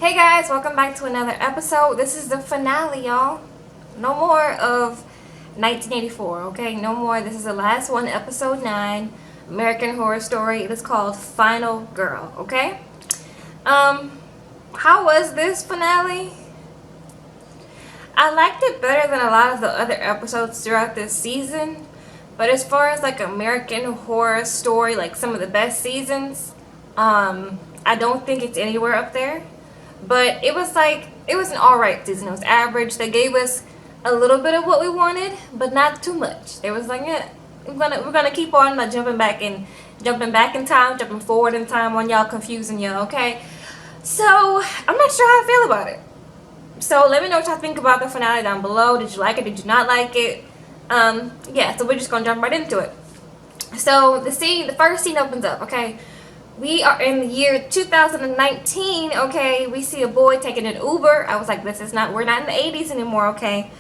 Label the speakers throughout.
Speaker 1: Hey guys, welcome back to another episode. This is the finale, y'all. No more of 1984, okay? No more. This is the last one, episode 9, American Horror Story. It is called Final Girl, okay? How was this finale? I liked it better than a lot of the other episodes throughout this season. But as far as like American Horror Story, like some of the best seasons, I don't think it's anywhere up there. But it was an alright season. It was average. They gave us a little bit of what we wanted, but not too much. It was like, yeah, we're gonna keep on like jumping back in time, jumping forward in time on y'all, confusing y'all, okay? So I'm not sure how I feel about it. So let me know what y'all think about the finale down below. Did you like it? Did you not like it? Yeah, so we're just gonna jump right into it. So the first scene opens up, okay? We are in the year 2019, okay? We see a boy taking an Uber. I was like, we're not in the 80s anymore, okay?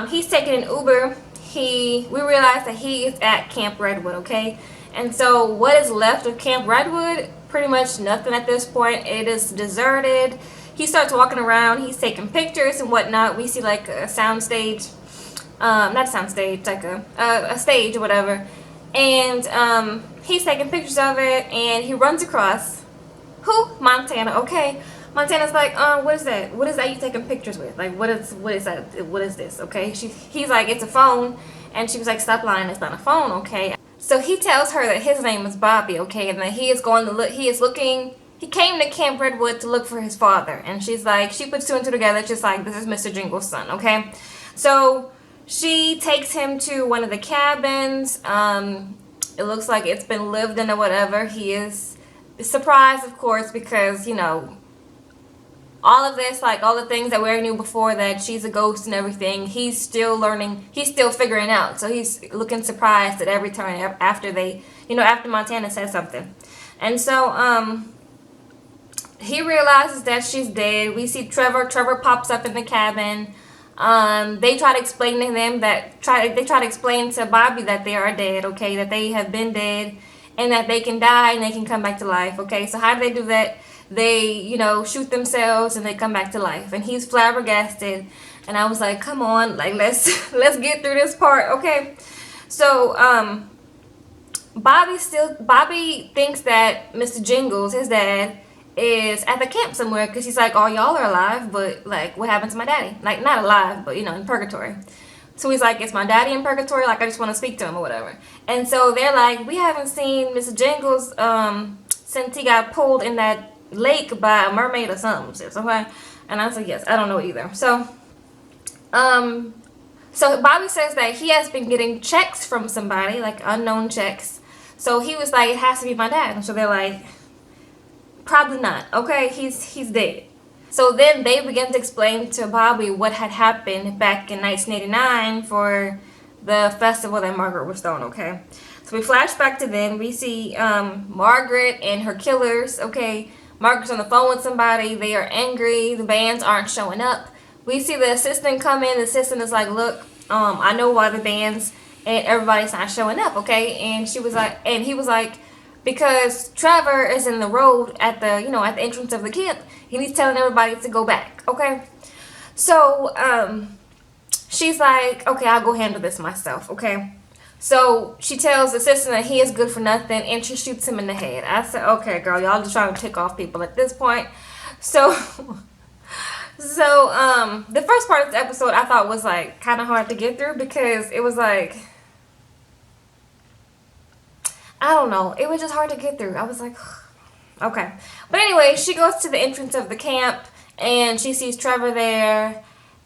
Speaker 1: He's taking an Uber. We realize that he is at Camp Redwood, okay? And so what is left of Camp Redwood? Pretty much nothing at this point. It is deserted. He starts walking around. He's taking pictures and whatnot. We see like a sound stage. Not a sound stage, like a stage or whatever. And he's taking pictures of it, and he runs across Montana. Okay, Montana's like, what is that? What is that you taking pictures with? Like, what is that? What is this? Okay, he's like, it's a phone, and she was like, stop lying, it's not a phone. Okay, so he tells her that his name is Bobby. Okay, and that he is going to look. He came to Camp Redwood to look for his father, and she puts two and two together. It's just like, this is Mr. Jingle's son. Okay, so she takes him to one of the cabins. It looks like it's been lived in or whatever. He is surprised, of course, because, all of this, like all the things that we already knew before, that she's a ghost and everything, he's still learning, he's still figuring out. So he's looking surprised at every turn after after Montana says something. And so, he realizes that she's dead. We see Trevor. Trevor pops up in the cabin. They try to explain to him they try to explain to Bobby that they are dead, okay, that they have been dead, and that they can die and they can come back to life, okay. So how do they do that? They, shoot themselves and they come back to life, and he's flabbergasted. And I was like, come on, like let's get through this part, okay. So Bobby thinks that Mr. Jingles, his dad, is at the camp somewhere, because he's like, oh, y'all are alive, but like, what happened to my daddy? Like, not alive, but in purgatory. So he's like, is my daddy in purgatory? Like, I just want to speak to him or whatever. And so they're like, we haven't seen Mr. Jingles since he got pulled in that lake by a mermaid or something. Okay? And I was like, yes, I don't know either. So Bobby says that he has been getting checks from somebody, like unknown checks. So he was like, it has to be my dad. And so they're like, probably not. Okay, he's dead. So then they began to explain to Bobby what had happened back in 1989 for the festival that Margaret was throwing. Okay, so we flash back to then. We see Margaret and her killers. Okay, Margaret's on the phone with somebody. They are angry. The bands aren't showing up. We see the assistant come in. The assistant is like, look, I know why the bands and everybody's not showing up. Okay, and he was like, because Trevor is in the road at the entrance of the camp, and he's telling everybody to go back, okay? So, she's like, okay, I'll go handle this myself, okay? So, she tells the assistant that he is good for nothing, and she shoots him in the head. I said, okay, girl, y'all just trying to tick off people at this point. So, the first part of this episode I thought was, like, kind of hard to get through, because it was, like, I don't know. It was just hard to get through. I was like, okay. But anyway, she goes to the entrance of the camp, and she sees Trevor there.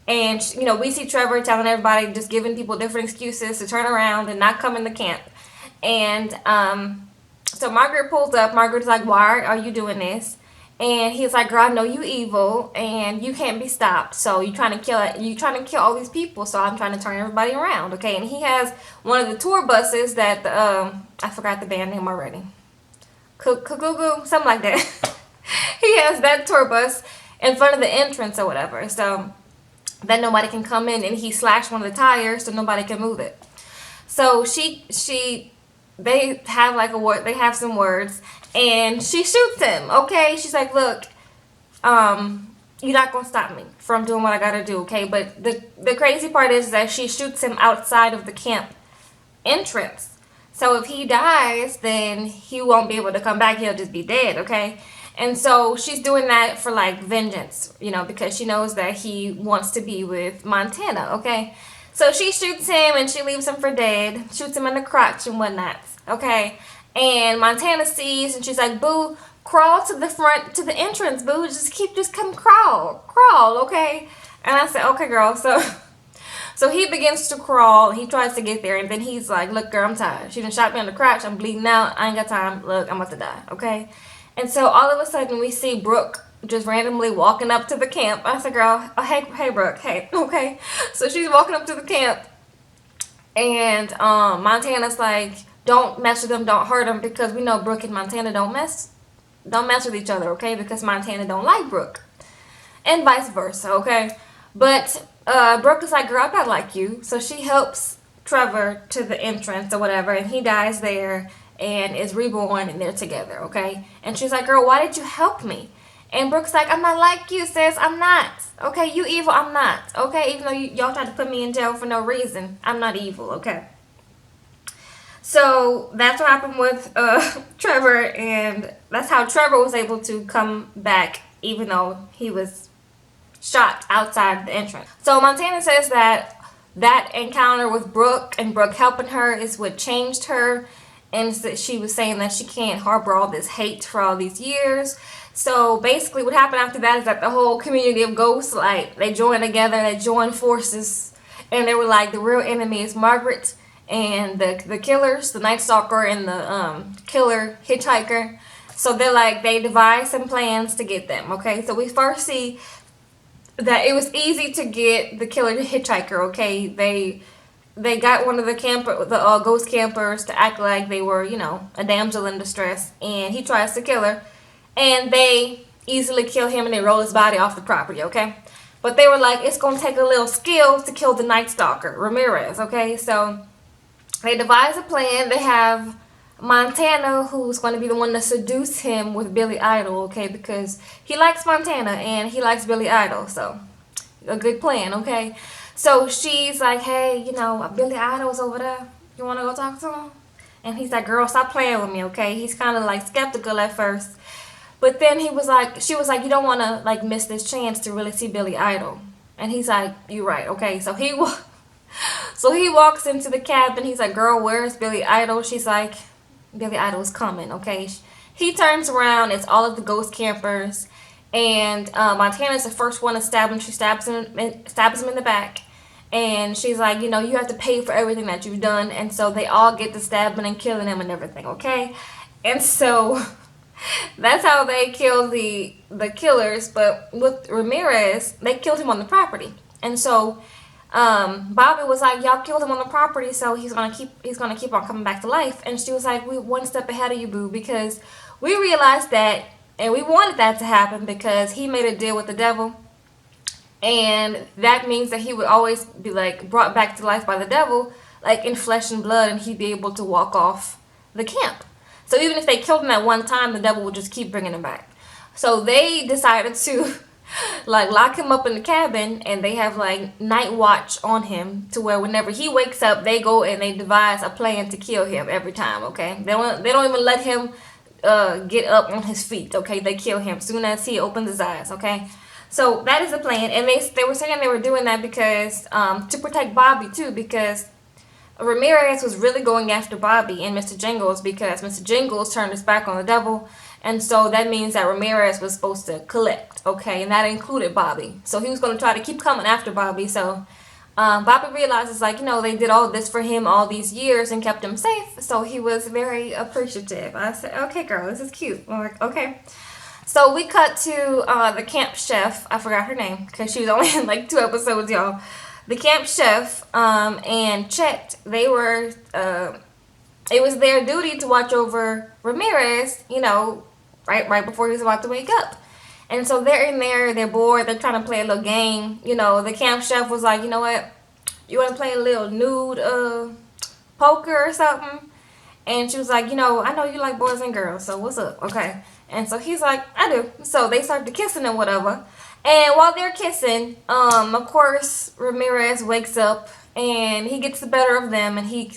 Speaker 1: And, we see Trevor telling everybody, just giving people different excuses to turn around and not come in the camp. And so Margaret pulls up. Margaret's like, why are you doing this? And he's like, girl, I know you evil, and you can't be stopped. So you're trying to kill all these people. So I'm trying to turn everybody around, okay? And he has one of the tour buses that I forgot the band name already. Cuckoo, something like that. He has that tour bus in front of the entrance or whatever, so that nobody can come in. And he slashed one of the tires so nobody can move it. So they have some words, and she shoots him, okay? She's like, look, you're not gonna stop me from doing what I gotta do, okay? But the crazy part is that she shoots him outside of the camp entrance. So if he dies, then he won't be able to come back. He'll just be dead, okay? And so she's doing that for like vengeance, because she knows that he wants to be with Montana, okay? So she shoots him and she leaves him for dead, shoots him in the crotch and whatnot, okay? And Montana sees and she's like, "Boo, crawl to the front, to the entrance, boo. Just come crawl, okay?" And I said, "Okay, girl." So he begins to crawl. He tries to get there, and then he's like, "Look, girl, I'm tired. She done shot me in the crotch. I'm bleeding out. I ain't got time. Look, I'm about to die, okay?" And so all of a sudden, we see Brooke just randomly walking up to the camp. I said, "Girl, oh, hey, Brooke, hey, okay." So she's walking up to the camp, and Montana's like, "Don't mess with them. Don't hurt them, because we know Brooke and Montana don't mess with each other, okay? Because Montana don't like Brooke, and vice versa, okay?" But Brooke is like, "Girl, I'm not like you." So she helps Trevor to the entrance or whatever, and he dies there and is reborn, and they're together, okay? And she's like, "Girl, why did you help me?" And Brooke's like, "I'm not like you, sis. I'm not. Okay, you evil. I'm not. Okay, even though y'all tried to put me in jail for no reason, I'm not evil, okay?" So that's what happened with Trevor, and that's how Trevor was able to come back, even though he was shot outside the entrance. So Montana says that encounter with Brooke and Brooke helping her is what changed her, and that she was saying that she can't harbor all this hate for all these years. So basically what happened after that is that the whole community of ghosts, like, they joined together, they joined forces, and they were like, the real enemy is Margaret and the killers, the Night Stalker and the killer hitchhiker. So they're like, they devised some plans to get them, okay? So we first see that it was easy to get the killer hitchhiker, okay? They got one of the ghost campers to act like they were, a damsel in distress, and he tries to kill her, and they easily kill him and they roll his body off the property, okay? But they were like, it's gonna take a little skill to kill the Night Stalker, Ramirez, okay? So they devise a plan. They have Montana, who's going to be the one to seduce him with Billy Idol, okay? Because he likes Montana and he likes Billy Idol, so a good plan, okay? So she's like, "Hey, Billy Idol's over there. You want to go talk to him?" And he's like, "Girl, stop playing with me, okay?" He's kind of like skeptical at first. But then she was like, "You don't want to like miss this chance to really see Billy Idol." And he's like, "You're right, okay." So he walks into the cabin. He's like, "Girl, where's Billy Idol?" She's like, "Billy Idol's coming, okay?" He turns around. It's all of the ghost campers. And Montana's the first one to stab him. She stabs him in the back. And she's like, "You have to pay for everything that you've done." And so they all get to stabbing and killing him and everything, okay? And so that's how they kill the killers. But with Ramirez, they killed him on the property. And so Bobby was like, "Y'all killed him on the property, so he's gonna keep on coming back to life." And she was like, "We one step ahead of you, boo, because we realized that, and we wanted that to happen because he made a deal with the devil, and that means that he would always be like brought back to life by the devil, like in flesh and blood, and he'd be able to walk off the camp. So even if they killed him at one time, the devil would just keep bringing him back." So they decided to like lock him up in the cabin, and they have like night watch on him, to where whenever he wakes up, they go and they devise a plan to kill him every time, okay? They don't even let him get up on his feet, okay? They kill him soon as he opens his eyes, okay? So that is the plan. And they were saying they were doing that because to protect Bobby too, because Ramirez was really going after Bobby and Mr. Jingles, because Mr. Jingles turned his back on the devil. And so that means that Ramirez was supposed to collect, okay? And that included Bobby. So he was going to try to keep coming after Bobby. So Bobby realizes, like, they did all this for him all these years and kept him safe. So he was very appreciative. I said, "Okay, girl, this is cute." I'm like, okay. So we cut to the camp chef. I forgot her name because she was only in like 2 episodes, y'all. The camp chef and Chet, they were... it was their duty to watch over Ramirez, right before he was about to wake up. And so they're in there, they're bored, they're trying to play a little game. The camp chef was like, "You know what? You want to play a little nude poker or something?" And she was like, "I know you like boys and girls, so what's up?" Okay. And so he's like, I do. So they start to kissing and whatever. And while they're kissing, of course, Ramirez wakes up and he gets the better of them and he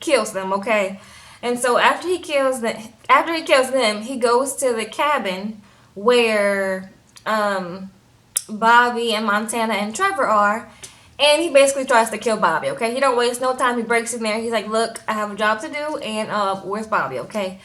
Speaker 1: kills them, okay? And so after he kills them, he goes to the cabin where Bobby and Montana and Trevor are, and he basically tries to kill Bobby, okay? He don't waste no time. He breaks in there. He's like, look, I have a job to do, and where's Bobby, okay?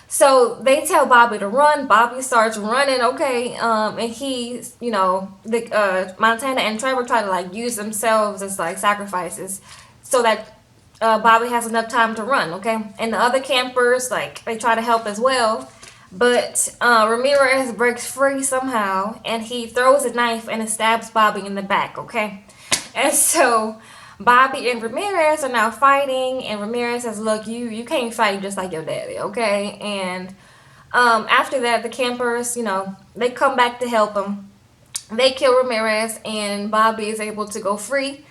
Speaker 1: So they tell Bobby to run. Bobby starts running, okay? And he's, the Montana and Trevor try to, like, use themselves as, like, sacrifices so that Bobby has enough time to run, okay? And the other campers, like, they try to help as well. But Ramirez breaks free somehow, and he throws a knife and it stabs Bobby in the back, okay? And so Bobby and Ramirez are now fighting, and Ramirez says, look, you can't fight just like your daddy, okay? And after that, the campers, they come back to help him. They kill Ramirez, and Bobby is able to go free.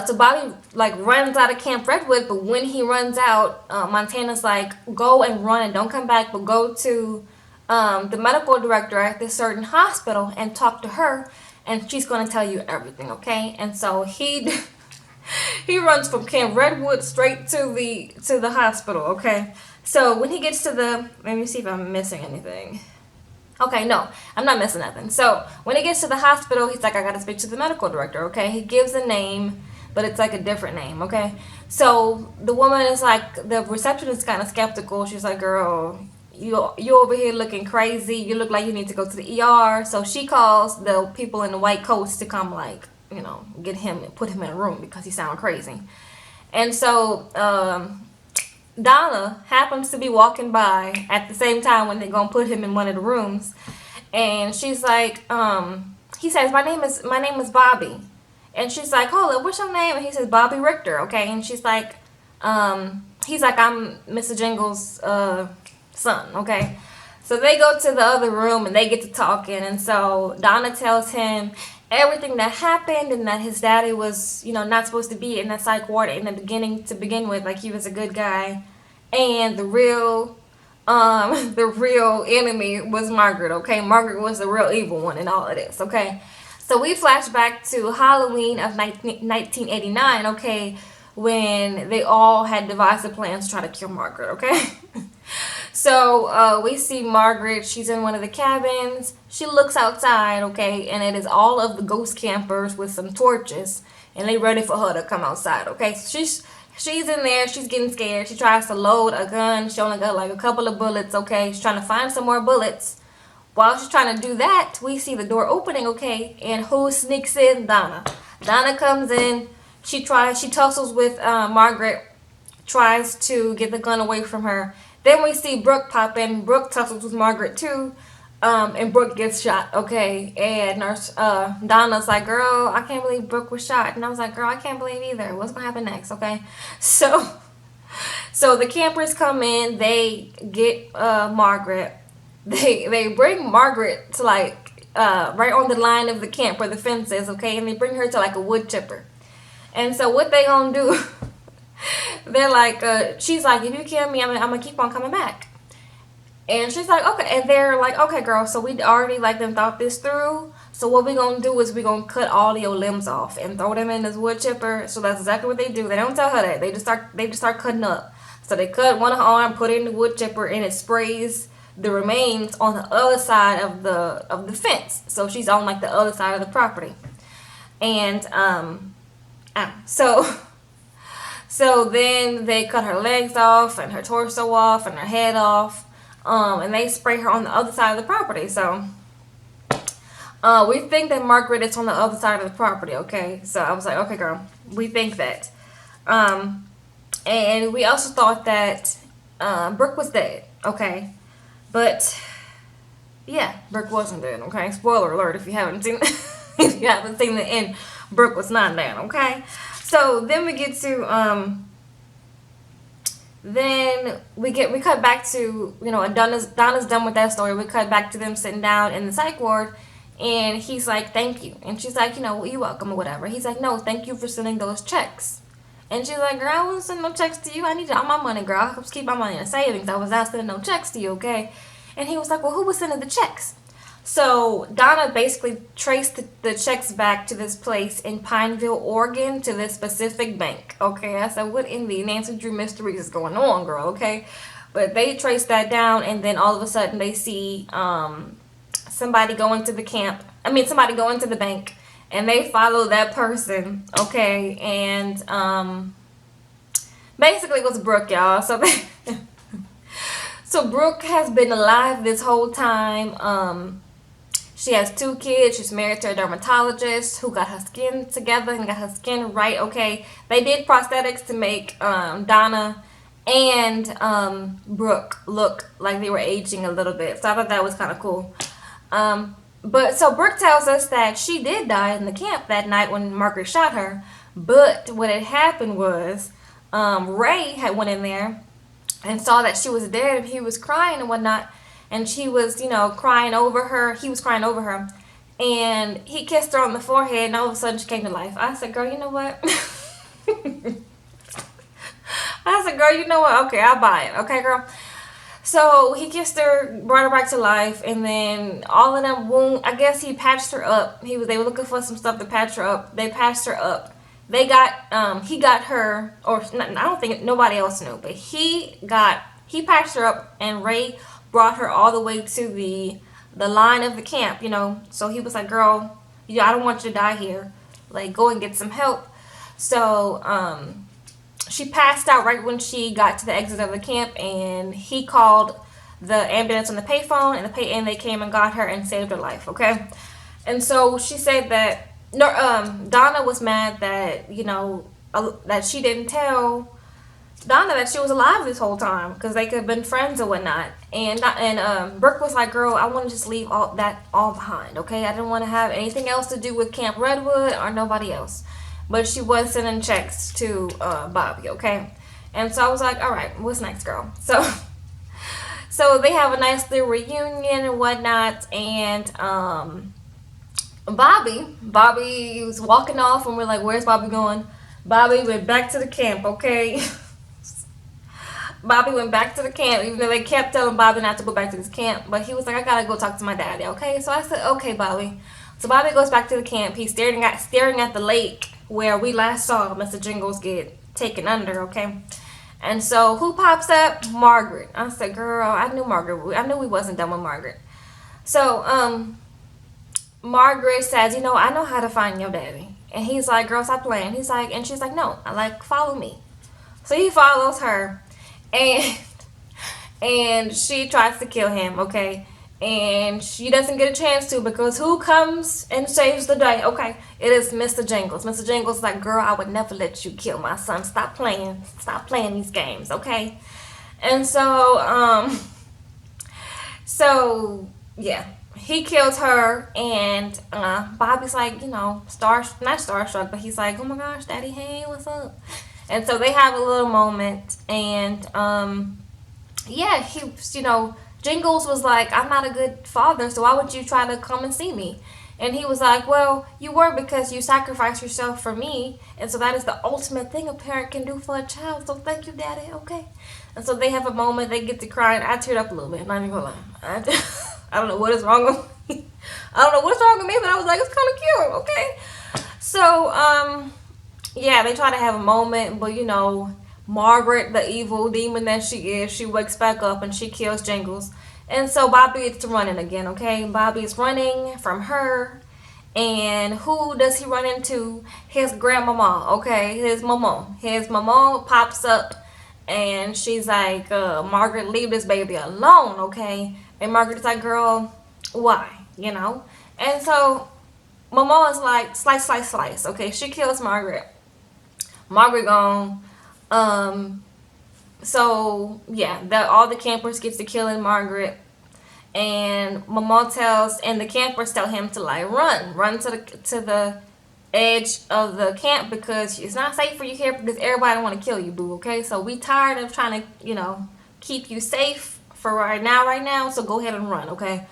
Speaker 1: So Bobby, like, runs out of Camp Redwood, but when he runs out, Montana's like, go and run and don't come back, but go to the medical director at this certain hospital and talk to her, and she's going to tell you everything, okay? And so he runs from Camp Redwood straight to the hospital, okay? So when he gets to let me see if I'm missing anything. Okay, no, I'm not missing nothing. So when he gets to the hospital, he's like, I got to speak to the medical director, okay? He gives a name, but it's like a different name, okay? So the woman is like, the receptionist is kind of skeptical. She's like, girl, you over here looking crazy. You look like you need to go to the ER. So she calls the people in the white coats to come, like, get him and put him in a room because he sounds crazy. And so Donna happens to be walking by at the same time when they're gonna put him in one of the rooms, and she's like, he says, my name is Bobby, and she's like, hold up, what's your name? And he says, Bobby Richter, okay? And she's like, he's like, I'm Mr. Jingles' son, okay? So they go to the other room and they get to talking, and so Donna tells him everything that happened and that his daddy was, not supposed to be in that psych ward in the beginning to begin with, like he was a good guy, and the real enemy was Margaret, okay? Margaret was the real evil one in all of this, okay? So we flash back to Halloween of 1989, okay, when they all had devised a plan to try to kill Margaret, okay? So we see Margaret. She's in one of the cabins. She looks outside, okay, and it is all of the ghost campers with some torches, and they ready for her to come outside, okay? So she's in there. She's getting scared. She tries to load a gun. She only got like a couple of bullets, okay? She's trying to find some more bullets. While she's trying to do that, we see the door opening, okay, and who sneaks in? Donna. Donna comes in. She tussles with Margaret, tries to get the gun away from her. Then we see Brooke pop in. Brooke tussles with Margaret too, and Brooke gets shot, okay? And Donna's like, girl, I can't believe Brooke was shot. And I was like, girl, I can't believe either. What's going to happen next, okay? So the campers come in. They get Margaret. They bring Margaret to, like, right on the line of the camp where the fence is, okay? And they bring her to, like, a wood chipper. And so what they gonna do... They're like, she's like, if you kill me, I'm gonna keep on coming back. And she's like, okay. And they're like, okay, girl, so we already, like, them thought this through. So what we gonna do is we gonna cut all of your limbs off and throw them in this wood chipper. So that's exactly what they do. They don't tell her that. They just start cutting up. So they cut one arm, put it in the wood chipper, and it sprays the remains on the other side of the fence. So she's on, like, the other side of the property. And So then they cut her legs off and her torso off and her head off, and they spray her on the other side of the property. So we think that Margaret is on the other side of the property, okay? So I was like, okay, girl, we think that. And we also thought that Brooke was dead, okay? But yeah, Brooke wasn't dead, okay? Spoiler alert if you haven't seen the end. Brooke was not dead, okay? So then we get to then we cut back to, Donna's done with that story. We cut back to them sitting down in the psych ward, and he's like, thank you. And she's like, you're welcome or whatever. He's like, no, thank you for sending those checks. And she's like, girl, I wasn't sending no checks to you. I need all my money, girl. I keep my money in savings. I was not sending no checks to you, okay? And he was like, well, who was sending the checks? So Donna basically traced the checks back to this place in Pineville, Oregon, to this specific bank. Okay, I said, what in the Nancy Drew mysteries is going on, girl? Okay, but they traced that down, and then all of a sudden they see somebody going to the camp. I mean, somebody going to the bank, and they follow that person. Okay, and basically it was Brooke, y'all. So so Brooke has been alive this whole time. She has 2 kids. She's married to a dermatologist who got her skin together and got her skin right. Okay, they did prosthetics to make Donna and Brooke look like they were aging a little bit. So I thought that was kind of cool. But so Brooke tells us that she did die in the camp that night when Margaret shot her. But what had happened was Ray had went in there and saw that she was dead, and he was crying and whatnot. And she was, crying over her. He was crying over her. And he kissed her on the forehead, and all of a sudden she came to life. I said, girl, you know what? I said, girl, you know what? Okay, I'll buy it. Okay, girl? So he kissed her, brought her back to life, and then all of them wounds, I guess he patched her up. They were looking for some stuff to patch her up. They patched her up. He got her, or I don't think nobody else knew, but he patched her up, and Ray brought her all the way to the line of the camp, So he was like, girl, I don't want you to die here. Like, go and get some help. So she passed out right when she got to the exit of the camp, and he called the ambulance on the payphone, and they came and got her and saved her life, okay? And so she said that Donna was mad that, that she didn't tell Donna that she was alive this whole time, because they could have been friends or whatnot. And Brooke was like, girl, I want to just leave all behind, okay? I didn't want to have anything else to do with Camp Redwood or nobody else. But she was sending checks to Bobby, okay? And so I was like, all right, what's next, girl? So they have a nice little reunion and whatnot, and Bobby was walking off, and we're like, where's Bobby going? Bobby went back to the camp, okay? Bobby went back to the camp, even though they kept telling Bobby not to go back to this camp. But he was like, I gotta go talk to my daddy, okay? So I said, okay, Bobby. So Bobby goes back to the camp. He's staring at the lake where we last saw Mr. Jingles get taken under, okay? And so who pops up? Margaret. I said, girl, I knew Margaret. I knew we wasn't done with Margaret. So Margaret says, I know how to find your daddy. And he's like, girl, stop playing. He's like, and she's like, no, follow me. So he follows her. And she tries to kill him, okay? And she doesn't get a chance to, because who comes and saves the day? Okay, it is Mr. Jingles. Mr. Jingles is like, girl, I would never let you kill my son. Stop playing these games, okay? And so, yeah, he kills her, and Bobby's like, not starstruck, but he's like, oh my gosh, daddy, hey, what's up? And so they have a little moment, and yeah, Jingles was like, I'm not a good father, so why would you try to come and see me? And he was like, well, you were, because you sacrificed yourself for me, and so that is the ultimate thing a parent can do for a child, so thank you, daddy, okay? And so they have a moment, they get to crying. I teared up a little bit, not even gonna lie. I don't know what is wrong with me. I don't know what's wrong with me, but I was like, it's kind of cute, okay? So, yeah, they try to have a moment, but Margaret, the evil demon that she is, she wakes back up and she kills Jingles. And so Bobby is running again, okay? Bobby's running from her. And who does he run into? His grandmama, okay? His mama. His mama pops up, and she's like, Margaret, leave this baby alone, okay? And Margaret's like, girl, why? And so mama is like, slice, slice, slice, okay? She kills Margaret. Margaret gone. So yeah, all the campers gets to killing Margaret, and Mama and the campers tell him to like run to the edge of the camp, because it's not safe for you here, because everybody want to kill you, boo. Okay, so we tired of trying to keep you safe for right now. So go ahead and run, okay?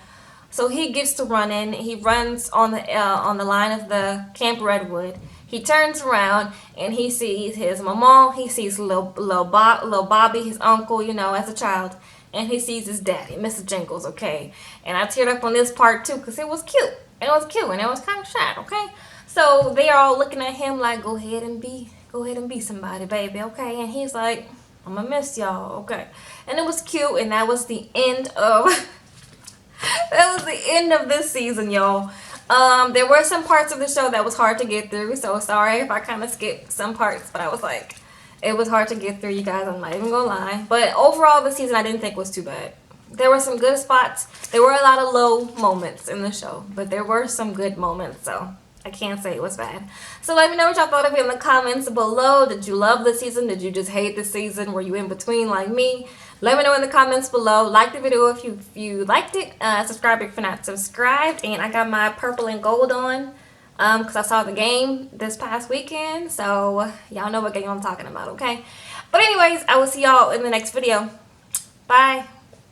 Speaker 1: So he gets to running. He runs on the line of the Camp Redwood. He turns around and he sees his mama. He sees little Bobby, his uncle, as a child. and he sees his daddy, Mr. Jingles, okay? And I teared up on this part too because it was cute. It was cute and it was kind of sad, okay? So they are all looking at him like, go ahead and be somebody, baby, okay? And he's like, I'm gonna miss y'all, okay? And it was cute, and that was the end of that was the end of this season, y'all. There were some parts of the show that was hard to get through, so sorry if I kind of skipped some parts, but I was like, it was hard to get through, you guys, I'm not even gonna lie. But overall, the season I didn't think was too bad. There were some good spots. There were a lot of low moments in the show, but there were some good moments, so I can't say it was bad. So let me know what y'all thought of it in the comments below. Did you love the season? Did you just hate the season? Were you in between like me? Let me know in the comments below. Like the video if you liked it. Subscribe if you're not subscribed. And I got my purple and gold on because I saw the game this past weekend. So y'all know what game I'm talking about, okay? But anyways, I will see y'all in the next video. Bye.